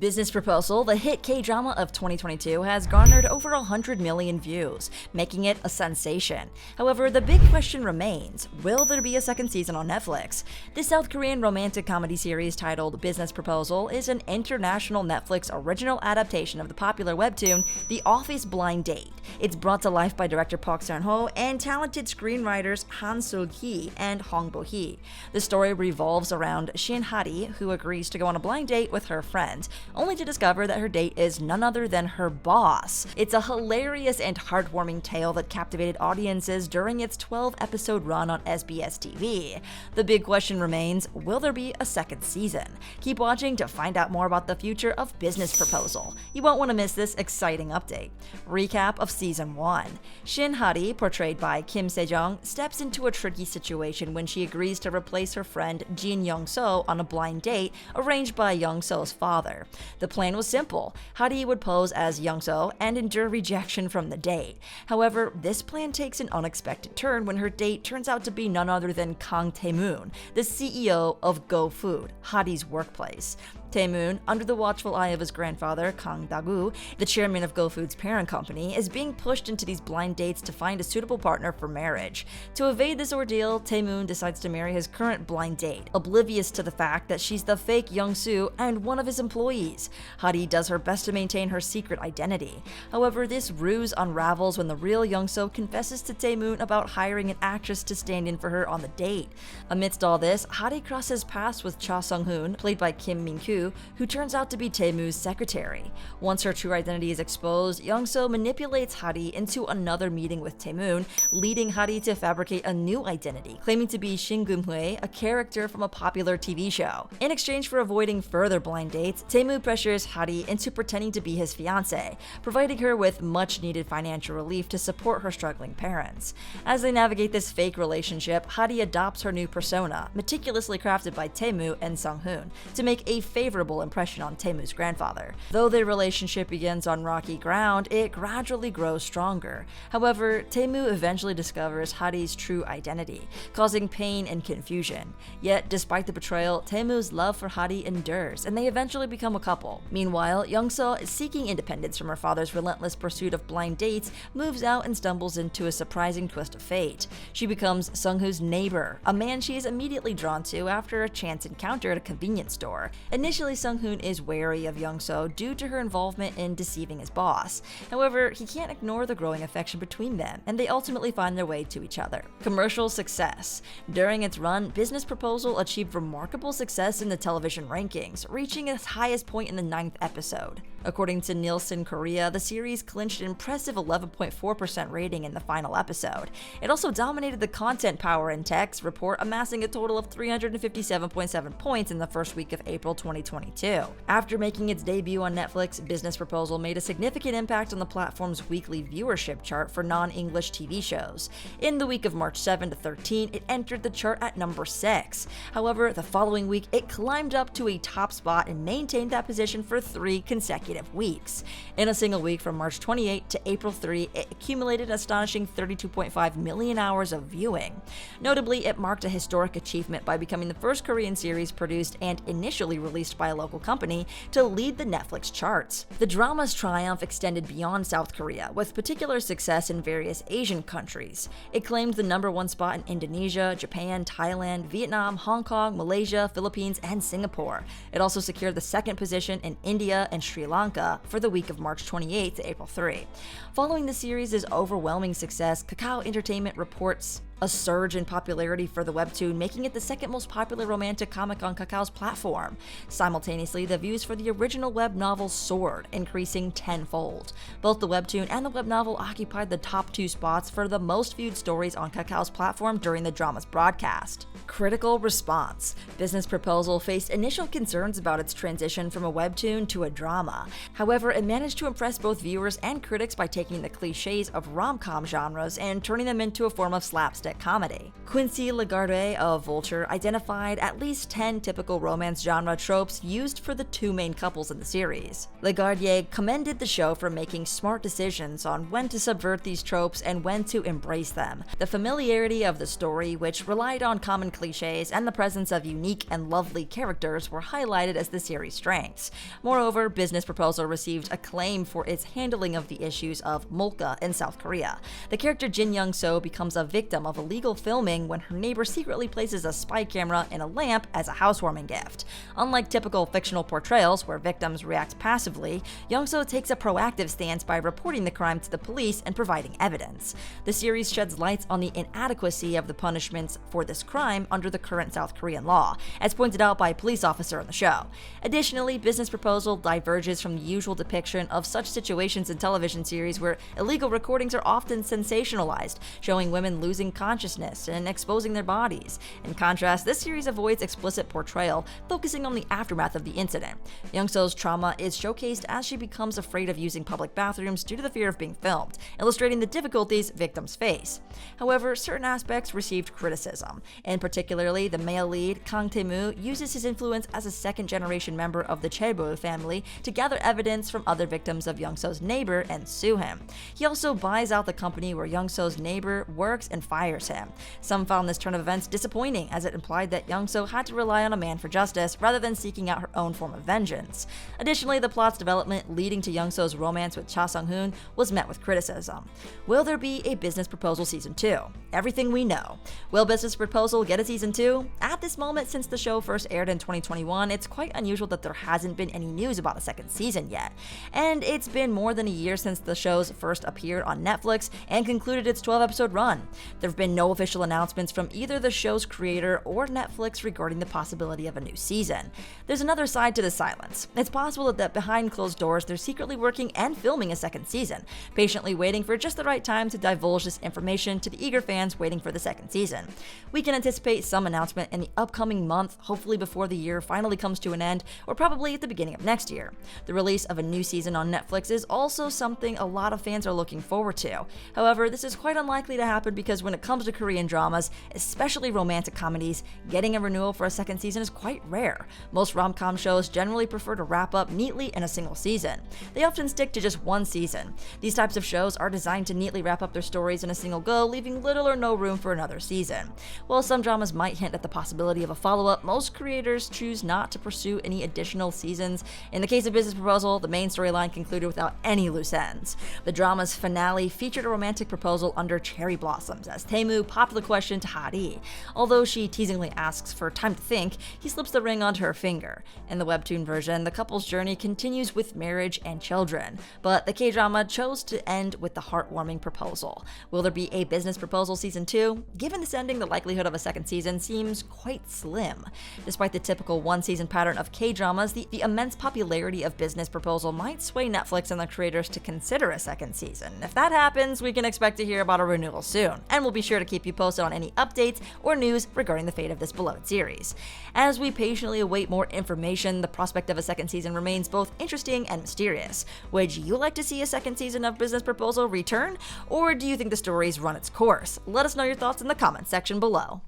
Business Proposal, the hit K-drama of 2022, has garnered over 100 million views, making it a sensation. However, the big question remains, will there be a second season on Netflix? This South Korean romantic comedy series titled Business Proposal is an international Netflix original adaptation of the popular webtoon The Office Blind Date. It's brought to life by director Park Sang-ho and talented screenwriters Han Seok-hee and Hong Bo-hee. The story revolves around Shin Ha-ri, who agrees to go on a blind date with her friend, only to discover that her date is none other than her boss. It's a hilarious and heartwarming tale that captivated audiences during its 12-episode run on SBS TV. The big question remains, will there be a second season? Keep watching to find out more about the future of Business Proposal. You won't want to miss this exciting update. Recap of Season 1. Shin Ha-ri, portrayed by Kim Sejeong, steps into a tricky situation when she agrees to replace her friend Jin Young-so on a blind date arranged by Young-so's father. The plan was simple. Ha-ri would pose as Young-so and endure rejection from the date. However, this plan takes an unexpected turn when her date turns out to be none other than Kang Tae-moon, the CEO of Go Food, Ha-ri's workplace. Tae-moon, under the watchful eye of his grandfather, Kang Da-gu, the chairman of Go Food's parent company, is being pushed into these blind dates to find a suitable partner for marriage. To evade this ordeal, Tae-moon decides to marry his current blind date, oblivious to the fact that she's the fake Young-soo and one of his employees. Ha-ri does her best to maintain her secret identity. However, this ruse unravels when the real Young-soo confesses to Tae-moon about hiring an actress to stand in for her on the date. Amidst all this, Ha-ri crosses paths with Cha Sung-hoon, played by Kim Min-kyu, who turns out to be Tae-moon's secretary. Once her true identity is exposed, Young-soo manipulates Ha-ri into another meeting with Tae-moon, leading Ha-ri to fabricate a new identity, claiming to be Shin Gum-hye, a character from a popular TV show. In exchange for avoiding further blind dates, Tae-moon pressures Ha-ri into pretending to be his fiancé, providing her with much-needed financial relief to support her struggling parents. As they navigate this fake relationship, Ha-ri adopts her new persona, meticulously crafted by Tae-moon and Sung-hoon, to make a favorable impression on Tae-moon's grandfather. Though their relationship begins on rocky ground, it gradually grows stronger. However, Tae-moon eventually discovers Ha-ri's true identity, causing pain and confusion. Yet, despite the betrayal, Tae-moon's love for Ha-ri endures, and they eventually become a couple. Meanwhile, Young-soo, seeking independence from her father's relentless pursuit of blind dates, moves out and stumbles into a surprising twist of fate. She becomes Sung-hoon's neighbor, a man she is immediately drawn to after a chance encounter at a convenience store. Initially, Sung-hoon is wary of Young-soo due to her involvement in deceiving his boss. However, he can't ignore the growing affection between them, and they ultimately find their way to each other. Commercial success. During its run, Business Proposal achieved remarkable success in the television rankings, reaching its highest point in the 9th episode. According to Nielsen Korea, the series clinched an impressive 11.4% rating in the final episode. It also dominated the Content Power Index report, amassing a total of 357.7 points in the first week of April 2022. After making its debut on Netflix, Business Proposal made a significant impact on the platform's weekly viewership chart for non-English TV shows. In the week of March 7 to 13, it entered the chart at number 6. However, the following week, it climbed up to a top spot and maintained that position for 3 consecutive weeks. In a single week from March 28 to April 3, it accumulated an astonishing 32.5 million hours of viewing. Notably, it marked a historic achievement by becoming the first Korean series produced and initially released by a local company to lead the Netflix charts. The drama's triumph extended beyond South Korea, with particular success in various Asian countries. It claimed the number 1 spot in Indonesia, Japan, Thailand, Vietnam, Hong Kong, Malaysia, Philippines, and Singapore. It also secured the 2nd position in India and Sri Lanka for the week of March 28 to April 3. Following the series' overwhelming success, Kakao Entertainment reports a surge in popularity for the webtoon, making it the 2nd most popular romantic comic on Kakao's platform. Simultaneously, the views for the original web novel soared, increasing tenfold. Both the webtoon and the web novel occupied the top 2 spots for the most viewed stories on Kakao's platform during the drama's broadcast. Critical response. Business Proposal faced initial concerns about its transition from a webtoon to a drama. However, it managed to impress both viewers and critics by taking the clichés of rom-com genres and turning them into a form of slapstick slapstick comedy. Quincy Lagarde of Vulture identified at least 10 typical romance genre tropes used for the two main couples in the series. Lagarde commended the show for making smart decisions on when to subvert these tropes and when to embrace them. The familiarity of the story, which relied on common clichés, and the presence of unique and lovely characters were highlighted as the series' strengths. Moreover, Business Proposal received acclaim for its handling of the issues of Molka in South Korea. The character Jin Young-so becomes a victim of illegal filming when her neighbor secretly places a spy camera in a lamp as a housewarming gift. Unlike typical fictional portrayals where victims react passively, Young-so takes a proactive stance by reporting the crime to the police and providing evidence. The series sheds light on the inadequacy of the punishments for this crime under the current South Korean law, as pointed out by a police officer on the show. Additionally, Business Proposal diverges from the usual depiction of such situations in television series where illegal recordings are often sensationalized, showing women losing consciousness and exposing their bodies. In contrast, this series avoids explicit portrayal, focusing on the aftermath of the incident. Young-so's trauma is showcased as she becomes afraid of using public bathrooms due to the fear of being filmed, illustrating the difficulties victims face. However, certain aspects received criticism. In particularly, the male lead, Kang Tae-moo, uses his influence as a second-generation member of the Chaebol family to gather evidence from other victims of Young-so's neighbor and sue him. He also buys out the company where Young-so's neighbor works and fires him. Some found this turn of events disappointing, as it implied that Young-so had to rely on a man for justice rather than seeking out her own form of vengeance. Additionally, the plot's development leading to Young-so's romance with Cha Sung-hoon was met with criticism. Will there be a Business Proposal Season 2? Everything we know. Will Business Proposal get a Season 2? At this moment, since the show first aired in 2021, it's quite unusual that there hasn't been any news about a second season yet. And it's been more than a year since the show's first appeared on Netflix and concluded its 12-episode run. There have been no official announcements from either the show's creator or Netflix regarding the possibility of a new season. There's another side to the silence. It's possible that behind closed doors they're secretly working and filming a second season, patiently waiting for just the right time to divulge this information to the eager fans waiting for the second season. We can anticipate some announcement in the upcoming month, hopefully before the year finally comes to an end, or probably at the beginning of next year. The release of a new season on Netflix is also something a lot of fans are looking forward to. However, this is quite unlikely to happen because when it comes to Korean dramas, especially romantic comedies, getting a renewal for a second season is quite rare. Most rom-com shows generally prefer to wrap up neatly in a single season. They often stick to just one season. These types of shows are designed to neatly wrap up their stories in a single go, leaving little or no room for another season. While some dramas might hint at the possibility of a follow-up, most creators choose not to pursue any additional seasons. In the case of Business Proposal, the main storyline concluded without any loose ends. The drama's finale featured a romantic proposal under cherry blossoms as Tae-moo popped the question to Ha-ri. Although she teasingly asks for time to think, he slips the ring onto her finger. In the webtoon version, the couple's journey continues with marriage and children, but the K-drama chose to end with the heartwarming proposal. Will there be a Business Proposal Season 2? Given this ending, the likelihood of a second season seems quite slim. Despite the typical one-season pattern of K-dramas, the immense popularity of Business Proposal might sway Netflix and the creators to consider a second season. If that happens, we can expect to hear about a renewal soon, and we'll be sure to keep you posted on any updates or news regarding the fate of this beloved series. As we patiently await more information, the prospect of a second season remains both interesting and mysterious. Would you like to see a second season of Business Proposal return, or do you think the story's run its course? Let us know your thoughts in the comments section below.